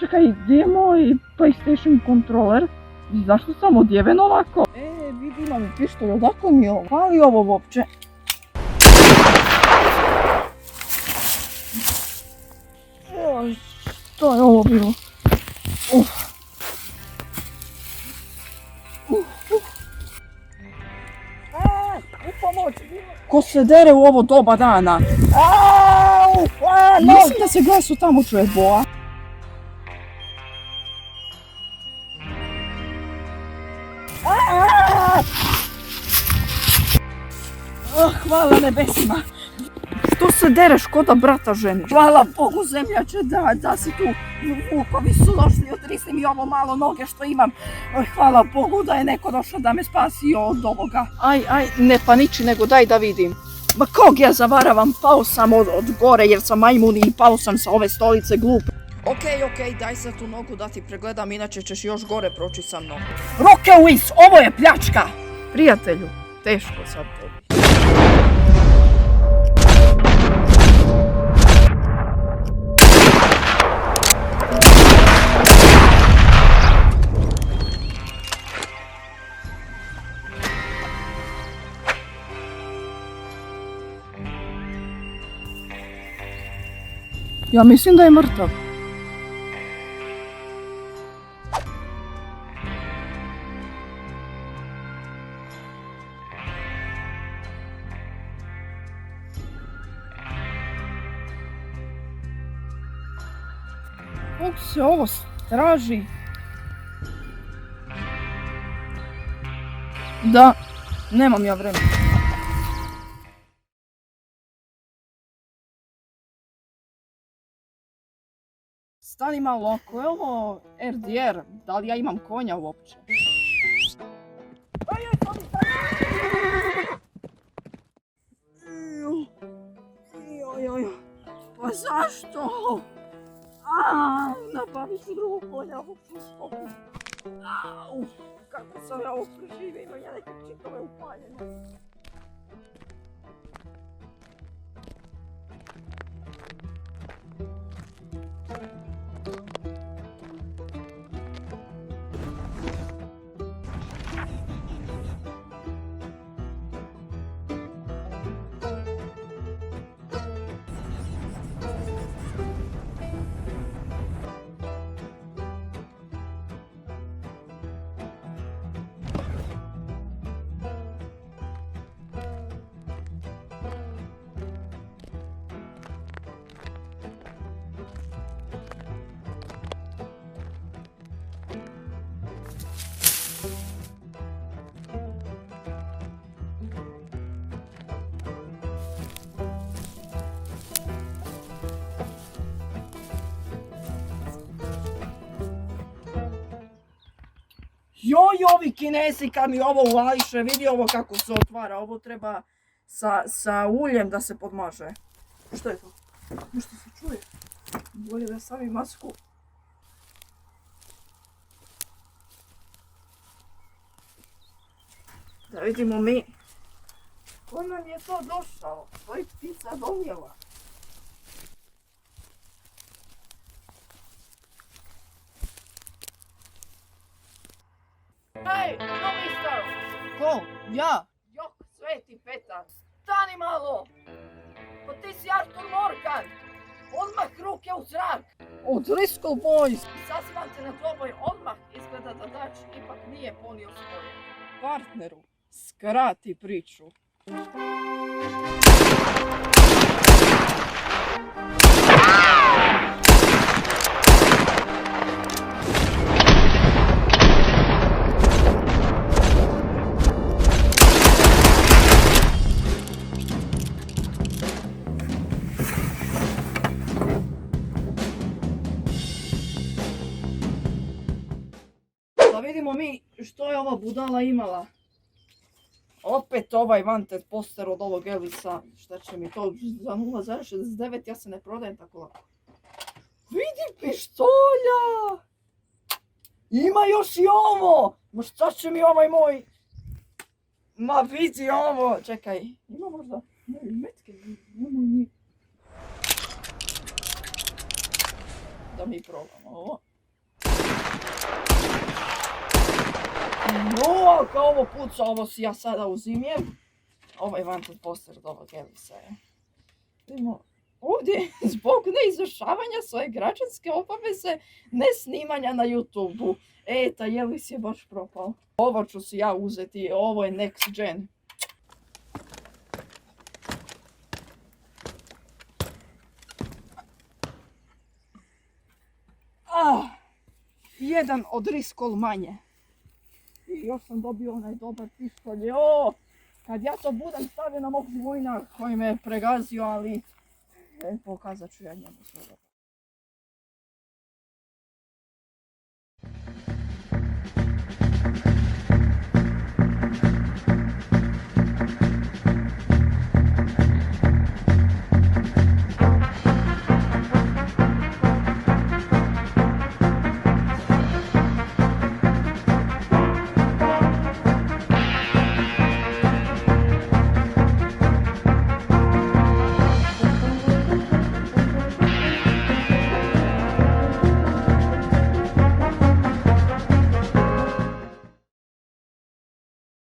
Čekaj, gdje je moj PlayStation kontroler? Zašto sam odjeven ovako? Vidi, imam pištolj, odakle mi je ovo? Pali ovo uopće? Što je ovo bilo? Ko se dere u ovo doba dana? Mislim da se glasu tamo čuje boa. Hvala nebesima. Što se dereš ko da brata ženi? Hvala Bogu zemljače da si tu. Vukovi su došli, otrisni mi ovo malo noge što imam. Hvala Bogu da je neko došao da me spasio od ovoga. Aj, ne paniči nego daj da vidim. Ma kog ja zavaravam, pao sam od gore jer sam majmun i pao sam sa ove stolice glup. Okej, daj sad tu nogu da ti pregledam, inače ćeš još gore proći sa mnom. Ruke u is, ovo je pljačka! Prijatelju, teško sad tebi. Ja mislim da je mrtav. Kako se ovo traži? Da, nemam ja vremena. Stani malo, ako je ovo RDR, da li ja imam konja uopće? Pa zašto? Nabavit ću drugog konja, ovog ću spokojno. Kako sam ja ovo preživio, imam ja neke čitove upaljene. Joj, ovi Kinezi kad mi ovo uvališe, vidi ovo kako se otvara, ovo treba sa uljem da se podmaže. Što je to? Nešto se čuje. Bolje da stavim masku. Da vidimo mi. Ko nam je to došao? To je ptica donijela. Hej, no mister! Ko? Ja? Jok, Sveti Petar! Stani malo! Pa ti si Artur Morgan! Odmah ruke u zrak! Od Driscoll Boys! Sazivam te na dvoboj odmah, izgleda da Dač ipak nije ponio svoje. Partneru, skrati priču. Da vidimo mi što je ova budala imala. Opet ovaj wanted poster od ovog Elvisa. Šta će mi to za 0,69, ja se ne prodajem tako lako. Vidi pištolja! Ima još i ovo! Ma šta će mi ovaj moj? Ma vidi ovo! Čekaj, ima možda metke? Imamo ni. Da mi probamo ovo. No, kao ovo puca, ovo si ja sada uzimjem. Ovaj Wanted poster od ovog Elisa je. Vidimo, ovdje zbog neizvršavanja svoje građanske obaveze, ne snimanja na YouTube-u. Ta Elis je baš propao. Ovo ću si ja uzeti, ovo je next gen. Jedan od riskol manje. I još sam dobio onaj dobar pištolj. Kad ja to budem stavio na mog vojna koji me je pregazio, ali pokazat ću ja njemu sve.